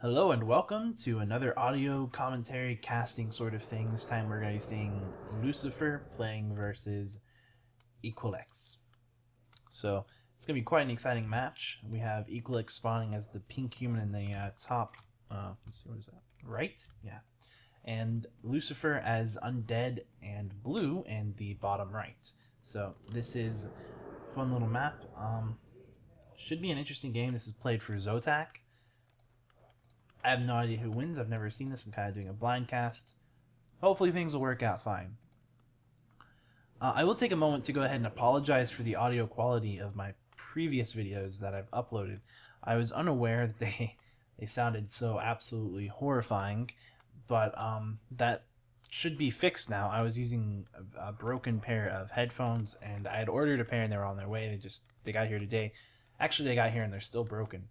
Hello and welcome to another audio commentary casting sort of thing. This time we're going to be seeing Lucifer playing versus eQuAleX. So it's going to be quite an exciting match. We have eQuAleX spawning as the pink human in the top, let's see, what is that? Right? Yeah. And Lucifer as Undead and blue in the bottom right. So this is a fun little map. Should be an interesting game. This is played for Zotac. I have no idea who wins. I've never seen this. I'm kind of doing a blind cast. Hopefully things will work out fine. I will take a moment to go ahead and apologize for the audio quality of my previous videos that I've uploaded. I was unaware that they sounded so absolutely horrifying, but that should be fixed now. I was using a broken pair of headphones, and I had ordered a pair and they were on their way. They got here today. Actually, they got here and they're still broken.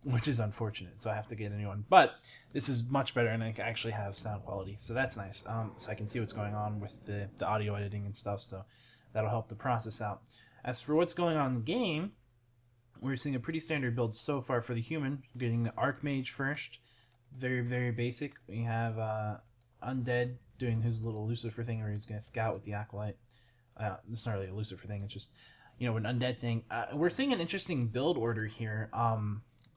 Which is unfortunate, so I have to get a new one. But this is much better, and I actually have sound quality, so that's nice. So I can see what's going on with the audio editing and stuff, so that'll help the process out. As for what's going on in the game, we're seeing a pretty standard build so far for the human. Getting the Archmage first, very, very basic. We have Undead doing his little Lucifer thing, where he's going to scout with the Acolyte. It's not really a Lucifer thing, it's just, you know, an Undead thing. We're seeing an interesting build order here.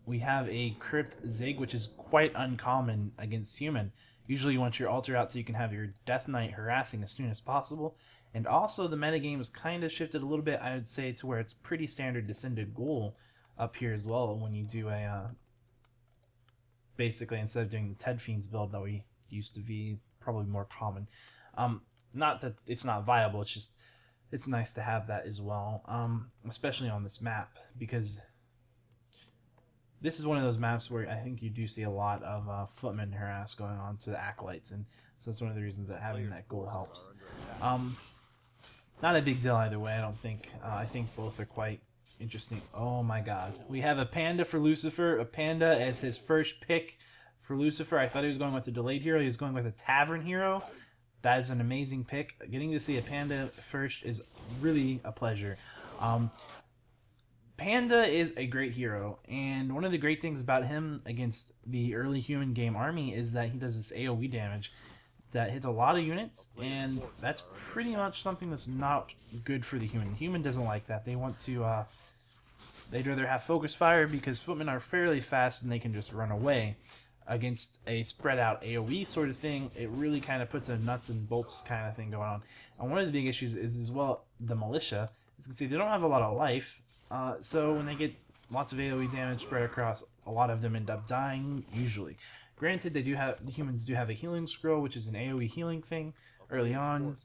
We have a Crypt Zig, which is quite uncommon against human. Usually you want your altar out so you can have your Death Knight harassing as soon as possible. And also the metagame has kind of shifted a little bit, I would say, to where it's pretty standard Descended Ghoul up here as well when you do a... basically, instead of doing the Ted Fiends build that we used to be, probably more common. Not that it's not viable, it's just... it's nice to have that as well, especially on this map, because... this is one of those maps where I think you do see a lot of footman harass going on to the Acolytes, and so that's one of the reasons that having that goal helps. Not a big deal either way, I don't think. I think both are quite interesting. Oh my god. We have a Panda for Lucifer, a Panda as his first pick for Lucifer. I thought he was going with a delayed hero, he was going with a Tavern hero. That is an amazing pick. Getting to see a Panda first is really a pleasure. Panda is a great hero, and one of the great things about him against the early human game army is that he does this AoE damage that hits a lot of units, and that's pretty much something that's not good for the human. The human doesn't like that. They want to, they'd rather have focus fire because footmen are fairly fast and they can just run away. Against a spread out AoE sort of thing, it really kind of puts a nuts and bolts kind of thing going on. And one of the big issues is as well the militia. As you can see, they don't have a lot of life. So when they get lots of AoE damage spread across, a lot of them end up dying, usually. Granted, the humans do have a healing scroll, which is an AoE healing thing early on.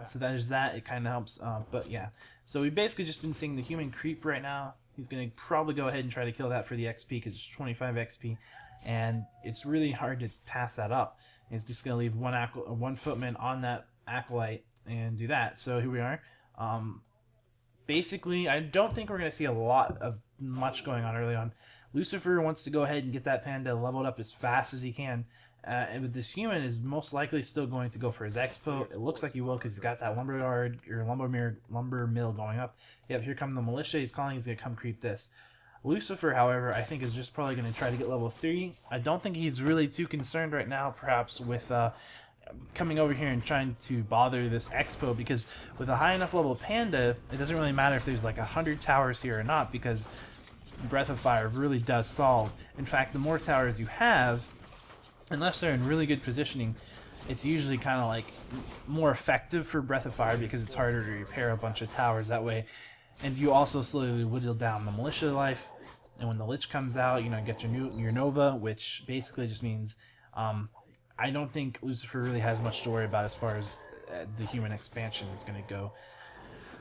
So that is that. It kind of helps. But yeah. So we've basically just been seeing the human creep right now. He's going to probably go ahead and try to kill that for the XP because it's 25 XP. And it's really hard to pass that up. He's just going to leave one footman on that Acolyte and do that. So here we are. Basically, I don't think we're going to see a lot of much going on early on. Lucifer wants to go ahead and get that Panda leveled up as fast as he can. And with this human is most likely still going to go for his expo. It looks like he will because he's got that lumber mill going up. Yep, here come the militia. He's calling. He's going to come creep this. Lucifer, however, I think is just probably going to try to get level 3. I don't think he's really too concerned right now, perhaps, with... coming over here and trying to bother this expo, because with a high enough level Panda, it doesn't really matter if there's like 100 towers here or not, because Breath of Fire really does solve. In fact, the more towers you have, unless they're in really good positioning, it's usually kind of like more effective for Breath of Fire because it's harder to repair a bunch of towers that way. And you also slowly whittle down the militia life, and when the Lich comes out, you know, get your Nova, which basically just means I don't think Lucifer really has much to worry about as far as the human expansion is going to go.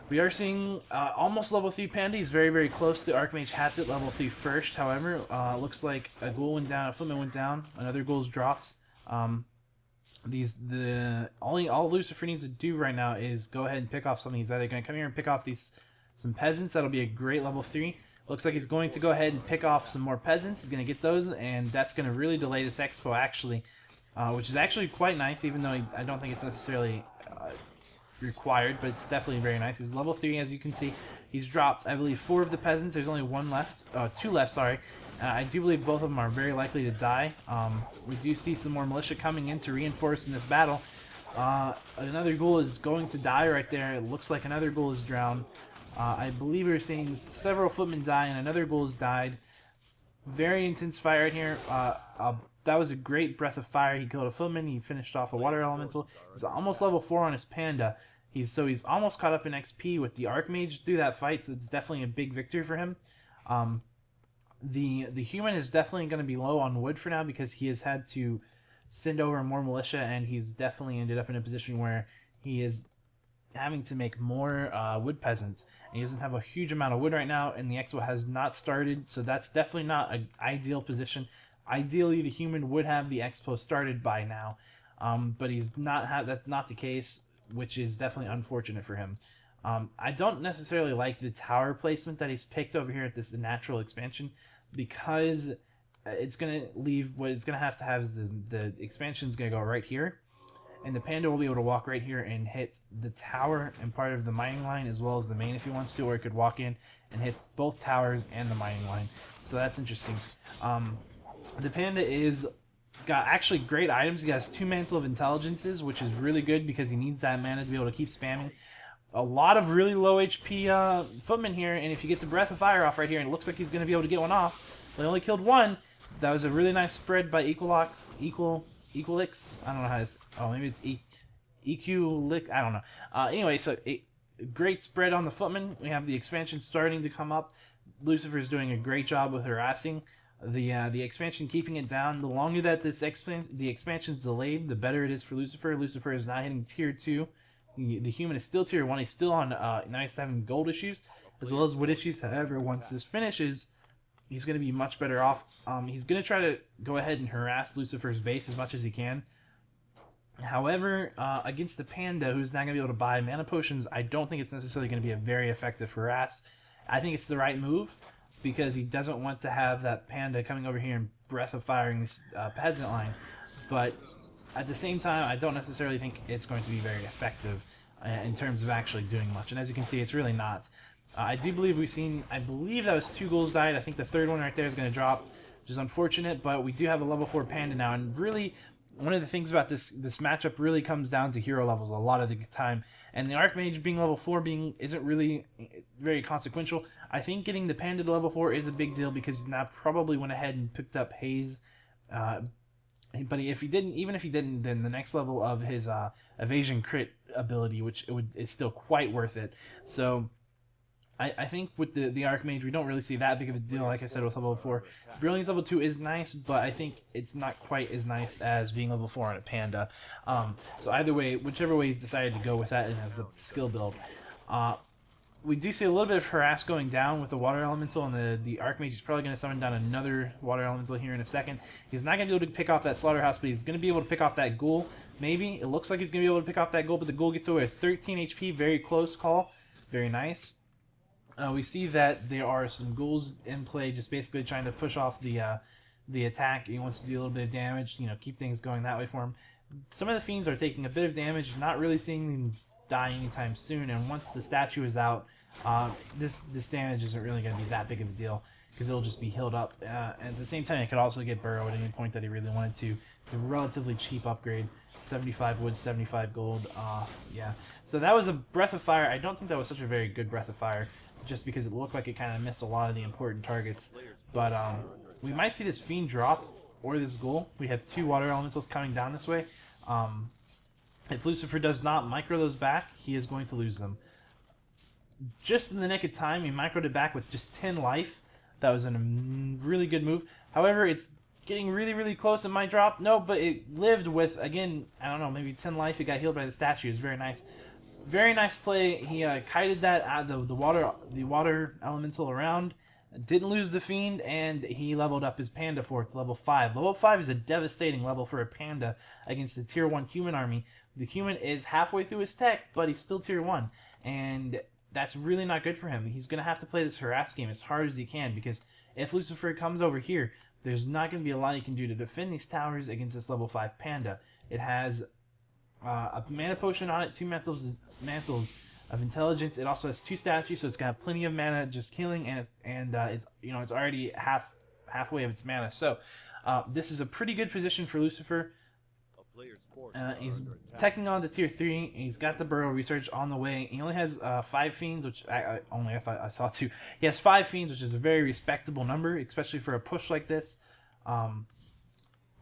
We are seeing almost level 3 Panda. He's very, very close. The Archmage has it level 3 first. However, looks like a ghoul went down, a footman went down, another ghoul's dropped. All Lucifer needs to do right now is go ahead and pick off something. He's either going to come here and pick off some peasants. That'll be a great level 3. Looks like he's going to go ahead and pick off some more peasants. He's going to get those, and that's going to really delay this expo, actually. Which is actually quite nice, even though I don't think it's necessarily required, but it's definitely very nice. He's level 3, as you can see. He's dropped, I believe, 4 of the peasants. There's only 2 left, sorry. I do believe both of them are very likely to die. We do see some more militia coming in to reinforce in this battle. Another ghoul is going to die right there. It looks like another ghoul is drowned. I believe we're seeing several footmen die and another ghoul has died. Very intense fight right here. That was a great breath of fire. He killed a footman. He finished off a water elemental. He's almost level 4 on his panda. He's almost caught up in XP with the Archmage through that fight, so it's definitely a big victory for him. The human is definitely going to be low on wood for now because he has had to send over more militia, and he's definitely ended up in a position where he is having to make more wood peasants. And he doesn't have a huge amount of wood right now, and the expo has not started, so that's definitely not an ideal position. Ideally, the human would have the expo started by now, but he's not. That's not the case, which is definitely unfortunate for him. I don't necessarily like the tower placement that he's picked over here at this natural expansion, because it's going to leave what it's going to have is the expansion is going to go right here, and the panda will be able to walk right here and hit the tower and part of the mining line as well as the main if he wants to, or he could walk in and hit both towers and the mining line. So that's interesting. The panda got actually great items. He has 2 Mantle of Intelligences, which is really good because he needs that mana to be able to keep spamming. A lot of really low HP footmen here, and if he gets a Breath of Fire off right here, and it looks like he's going to be able to get one off. They only killed one. That was a really nice spread by eQuAleX. I don't know how to say. Oh, maybe it's eQuAleX. I don't know. Anyway, so a great spread on the footmen. We have the expansion starting to come up. Lucifer is doing a great job with harassing the expansion, keeping it down. The longer that the expansion is delayed, the better it is for Lucifer. Lucifer is not hitting tier 2. The human is still tier 1. He's still on nice having gold issues as well as wood issues. However, once this finishes, he's going to be much better off. He's going to try to go ahead and harass Lucifer's base as much as he can. However, against the panda, who's not going to be able to buy mana potions, I don't think it's necessarily going to be a very effective harass. I think it's the right move, because he doesn't want to have that panda coming over here and breath of firing this peasant line. But at the same time, I don't necessarily think it's going to be very effective in terms of actually doing much. And as you can see, it's really not. I do believe I believe that was 2 ghouls died. I think the third one right there is going to drop, which is unfortunate, but we do have a level 4 panda now. And really, one of the things about this matchup really comes down to hero levels a lot of the time. And the Archmage being level 4 isn't really very consequential. I think getting the panda to level 4 is a big deal because now probably went ahead and picked up Haze. But if he didn't, even if he didn't, then the next level of his evasion crit ability, which is still quite worth it. So I think with the Archmage, we don't really see that big of a deal, like I said, with level 4. Brilliance level 2 is nice, but I think it's not quite as nice as being level 4 on a panda. So either way, whichever way he's decided to go with that as a skill build. We do see a little bit of harass going down with the water elemental, and the Archmage is probably going to summon down another water elemental here in a second. He's not going to be able to pick off that slaughterhouse, but he's going to be able to pick off that ghoul. Maybe. It looks like he's going to be able to pick off that ghoul, but the ghoul gets away with 13 HP. Very close call. Very nice. We see that there are some ghouls in play, just basically trying to push off the attack. He wants to do a little bit of damage, keep things going that way for him. Some of the fiends are taking a bit of damage, not really seeing them die anytime soon, and once the statue is out, this damage isn't really going to be that big of a deal because it'll just be healed up. And at the same time, it could also get Burrow at any point that he really wanted to. It's a relatively cheap upgrade. 75 wood, 75 gold. Yeah. So that was a Breath of Fire. I don't think that was such a very good Breath of Fire, just because it looked like it kind of missed a lot of the important targets. But we might see this Fiend drop or this Ghoul. We have 2 Water Elementals coming down this way. If Lucifer does not micro those back, he is going to lose them. Just in the nick of time, he microed it back with just 10 life. That was a really good move. However, it's getting really, really close. It might drop. No, but it lived with, again, I don't know, maybe 10 life. It got healed by the statue. It was very nice. Very nice play. He kited that out the water elemental around. Didn't lose the Fiend, and he leveled up his Panda for it to level 5. Level 5 is a devastating level for a Panda against a Tier 1 human army. The human is halfway through his tech, but he's still Tier 1. And that's really not good for him. He's going to have to play this harass game as hard as he can, because if Lucifer comes over here, there's not going to be a lot he can do to defend these towers against this level 5 Panda. It has a mana potion on it, 2 mantles of intelligence. It also has 2 statues, so it's got plenty of mana just killing, and it's already half halfway of its mana. So this is a pretty good position for Lucifer. He's teching on to tier 3. He's got the Burrow Research on the way. He only has 5 fiends, which I thought I saw 2. He has 5 fiends, which is a very respectable number, especially for a push like this.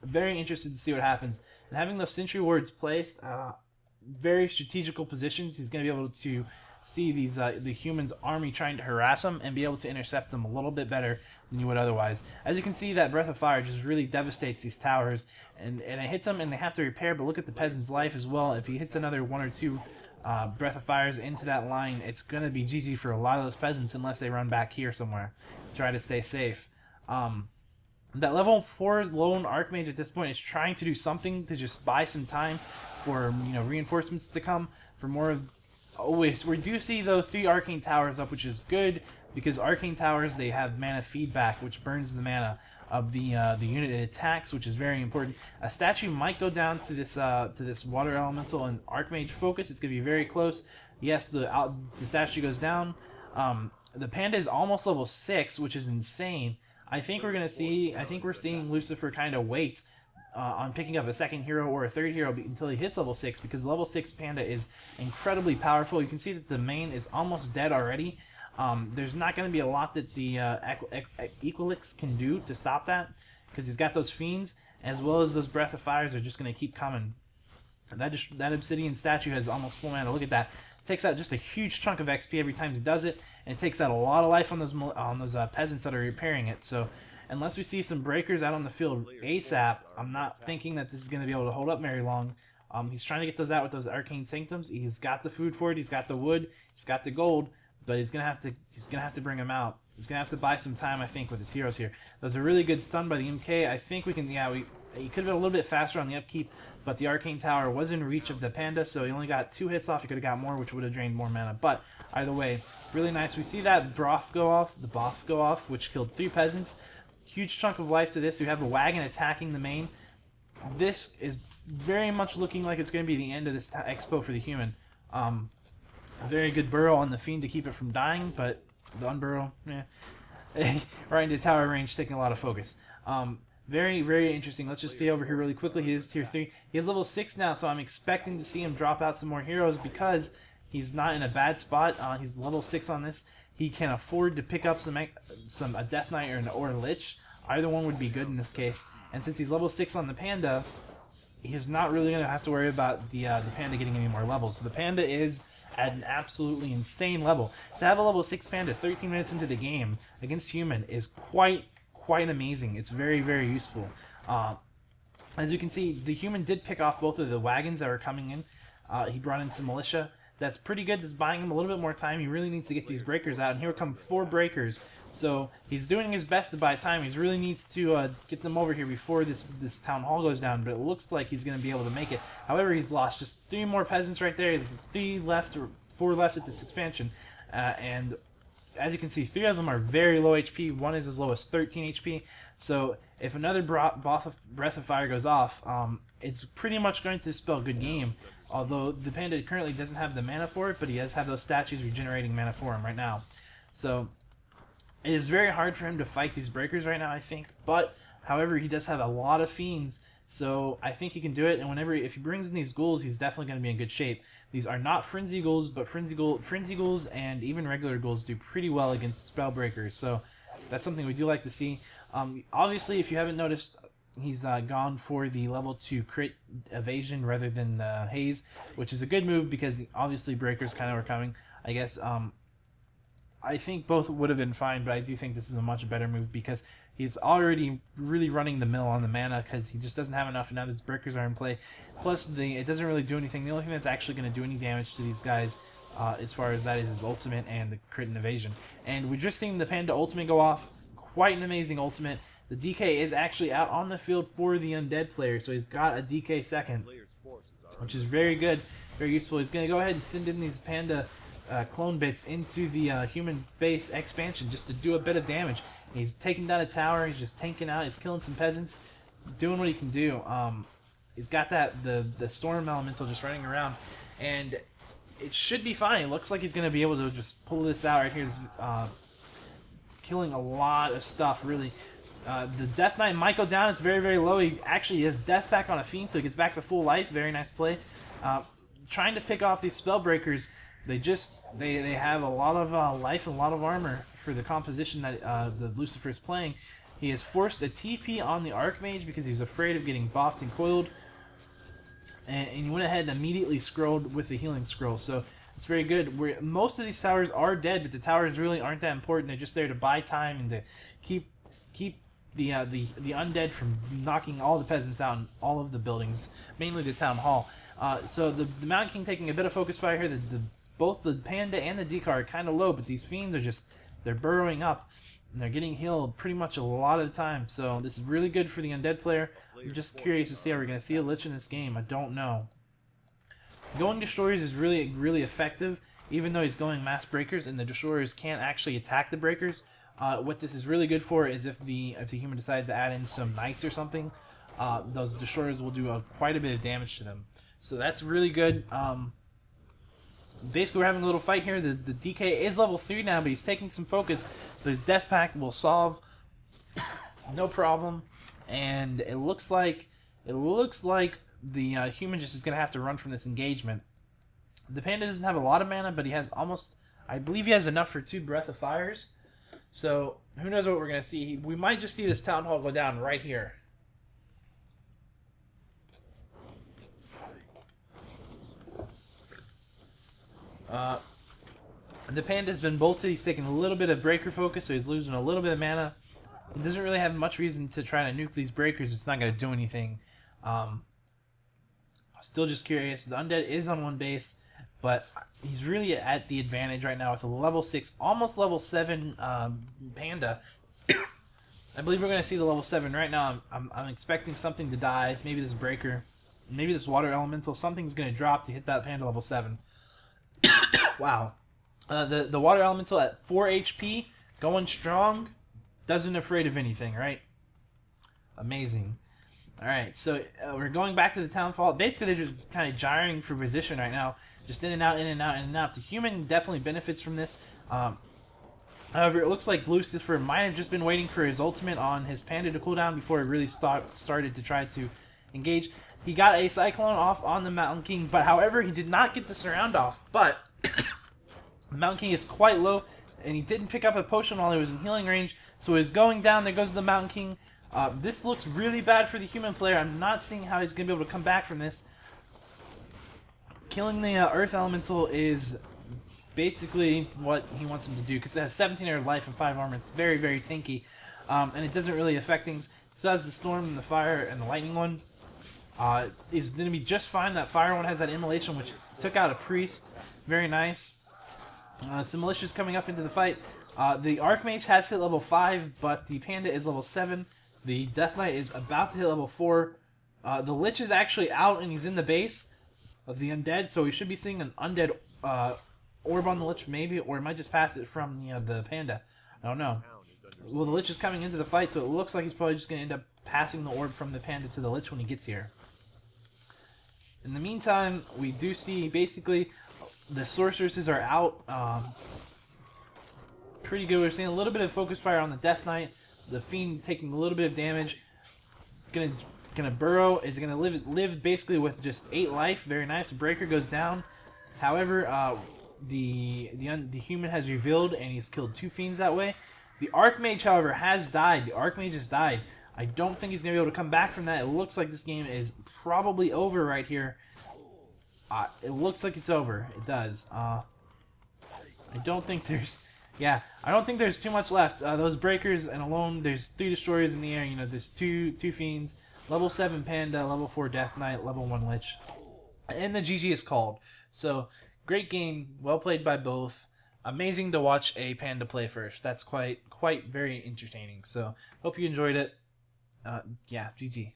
Very interested to see what happens. And having those sentry wards placed, very strategical positions, he's going to be able to see these the humans' army trying to harass him and be able to intercept them a little bit better than you would otherwise. As you can see, that Breath of Fire just really devastates these towers, and it hits them and they have to repair, but look at the peasant's life as well. If he hits another 1 or 2 Breath of Fires into that line, it's going to be GG for a lot of those peasants unless they run back here somewhere, try to stay safe. That level 4 lone Archmage at this point is trying to do something to just buy some time for, you know, reinforcements to come, for more of... we do see, though, 3 Arcane Towers up, which is good, because Arcane Towers, they have mana feedback, which burns the mana of the unit it attacks, which is very important. A statue might go down to this Water Elemental and Archmage focus. It's going to be very close. Yes, the statue goes down. The Panda is almost level 6, which is insane. I think we're seeing Lucifer kind of wait on picking up a 2nd hero or a 3rd hero until he hits level 6, because level 6 Panda is incredibly powerful. You can see that the main is almost dead already. There's not going to be a lot that the eQuAleX can do to stop that, because he's got those fiends, as well as those Breath of Fires are just going to keep coming. That Obsidian statue has almost full mana. Look at that. It takes out just a huge chunk of XP every time he does it, and it takes out a lot of life on those peasants that are repairing it. So unless we see some breakers out on the field ASAP, I'm not thinking that this is going to be able to hold up very long. He's trying to get those out with those Arcane Sanctums. He's got the food for it. He's got the wood. He's got the gold. But he's gonna have to bring him out. He's gonna have to buy some time, I think, with his heroes here. That was a really good stun by the MK. I think we can. Yeah, he could have been a little bit faster on the upkeep, but the Arcane Tower was in reach of the Panda, so he only got 2 hits off. He could have got more, which would have drained more mana. But either way, really nice. We see that broth go off, which killed 3 peasants. Huge chunk of life to this. We have a wagon attacking the main. This is very much looking like it's going to be the end of this expo for the human. A very good burrow on the fiend to keep it from dying, but the unburrow, right into tower range, taking a lot of focus. Very, very interesting. Let's just stay over here really quickly. He is tier 3. He is level 6 now, so I'm expecting to see him drop out some more heroes because he's not in a bad spot. He's level 6 on this. He can afford to pick up a Death Knight or a Lich. Either one would be good in this case. And since he's level 6 on the Panda, he's not really going to have to worry about the Panda getting any more levels. So the Panda is at an absolutely insane level. To have a level 6 Panda 13 minutes into the game against human is quite amazing. It's very, very useful. As you can see, the human did pick off both of the wagons that were coming in. He brought in some militia. That's pretty good. That's buying him a little bit more time. He really needs to get these breakers out, and here come 4 breakers. So he's doing his best to buy time. He really needs to get them over here before this town hall goes down, but it looks like he's going to be able to make it. However, he's lost just 3 more peasants right there. There's 3 left, or 4 left at this expansion, and as you can see, 3 of them are very low HP. 1 is as low as 13 HP. So if another Breath of Fire goes off, it's pretty much going to spell good game. Although the Panda currently doesn't have the mana for it, but he does have those statues regenerating mana for him right now. So it is very hard for him to fight these breakers right now, I think. But however, he does have a lot of fiends, so I think he can do it. And if he brings in these ghouls, he's definitely going to be in good shape. These are not frenzy ghouls, but frenzy ghouls and even regular ghouls do pretty well against spell breakers. So that's something we do like to see. Obviously, if you haven't noticed, he's gone for the level 2 crit evasion rather than haze, which is a good move because obviously breakers kind of are coming. I guess I think both would have been fine, but I do think this is a much better move because he's already really running the mill on the mana because he just doesn't have enough, and now these breakers are in play. Plus, it doesn't really do anything. The only thing that's actually going to do any damage to these guys as far as that is his ultimate and the crit and evasion. And we've just seen the Panda ultimate go off. Quite an amazing ultimate. The DK is actually out on the field for the Undead player, so he's got a DK second, which is very good, very useful. He's going to go ahead and send in these Panda clone bits into the human base expansion just to do a bit of damage. He's taking down a tower, he's just tanking out, he's killing some peasants, doing what he can do. He's got the storm elemental just running around, and it should be fine. It looks like he's going to be able to just pull this out right here. Killing a lot of stuff, really. The Death Knight might go down. It's very, very low. He actually has death back on a Fiend, so he gets back to full life. Very nice play. Trying to pick off these Spellbreakers, they have a lot of life and a lot of armor for the composition that the Lucifer is playing. He has forced a TP on the Archmage because he's afraid of getting buffed and coiled. And he went ahead and immediately scrolled with the healing scroll. So it's very good. Most of these towers are dead, but the towers really aren't that important. They're just there to buy time and to keep the undead from knocking all the peasants out in all of the buildings, mainly the town hall. So the Mountain King taking a bit of focus fire here. Both the Panda and the Decar are kind of low, but these Fiends are they're burrowing up. And they're getting healed pretty much a lot of the time. So this is really good for the Undead player. I'm just curious to see how we're going to see a Lich in this game. I don't know. Going Destroyers is really, really effective, even though he's going Mass Breakers, and the Destroyers can't actually attack the Breakers. What this is really good for is if the human decides to add in some Knights or something, those Destroyers will do quite a bit of damage to them. So that's really good. Basically, we're having a little fight here. The DK is level 3 now, but he's taking some focus. The Death Pact will solve no problem, and it looks like the human just is going to have to run from this engagement. The Panda doesn't have a lot of mana, but he has I believe he has enough for 2 Breath of Fires. So who knows what we're going to see. We might just see this Town Hall go down right here. The Panda's been bolted. He's taking a little bit of breaker focus, so he's losing a little bit of mana. He doesn't really have much reason to try to nuke these breakers. It's not going to do anything. Still just curious. The Undead is on 1 base, but he's really at the advantage right now with a level 6, almost level 7 Panda. I believe we're going to see the level 7 right now. I'm expecting something to die. Maybe this breaker. Maybe this water elemental. Something's going to drop to hit that Panda level 7. Wow. The water elemental at 4 HP, going strong, doesn't afraid of anything, right? Amazing. Alright, so we're going back to the town hall. Basically, they're just kind of gyring for position right now. Just in and out, in and out, in and out. The human definitely benefits from this. However, it looks like Lucifer might have just been waiting for his ultimate on his Panda to cool down before it really started to try to engage. He got a Cyclone off on the Mountain King, but however, he did not get the surround off. But the Mountain King is quite low, and he didn't pick up a potion while he was in healing range, so he's going down. There goes the Mountain King. This looks really bad for the human player. I'm not seeing how he's going to be able to come back from this. Killing the Earth Elemental is basically what he wants him to do, because it has 17 air life and 5 armor. It's very, very tanky, and it doesn't really affect things. So as the Storm and the Fire and the Lightning one is going to be just fine. That Fire one has that Immolation, which took out a Priest. Very nice. Some militias coming up into the fight. The Archmage has hit level 5, but the Panda is level 7. The Death Knight is about to hit level 4. The Lich is actually out, and he's in the base of the Undead, so we should be seeing an Undead orb on the Lich, maybe, or it might just pass it from the Panda. I don't know. Well, the Lich is coming into the fight, so it looks like he's probably just going to end up passing the orb from the Panda to the Lich when he gets here. In the meantime, we do see, basically, the Sorceresses are out. It's pretty good. We're seeing a little bit of focus fire on the Death Knight. The Fiend taking a little bit of damage. Gonna burrow. Is gonna live basically with just 8 life. Very nice. Breaker goes down. However, the human has revealed, and he's killed 2 Fiends that way. The Archmage, however, has died. The Archmage has died. I don't think he's gonna be able to come back from that. It looks like this game is probably over right here. It looks like it's over. It does. I don't think there's... Yeah, I don't think there's too much left. Those breakers and alone, there's 3 destroyers in the air. You know, there's two Fiends, level 7 Panda, level 4 Death Knight, level 1 Lich, and the GG is called. So, great game, well played by both. Amazing to watch a Panda play first. That's quite very entertaining. So, hope you enjoyed it. Yeah, GG.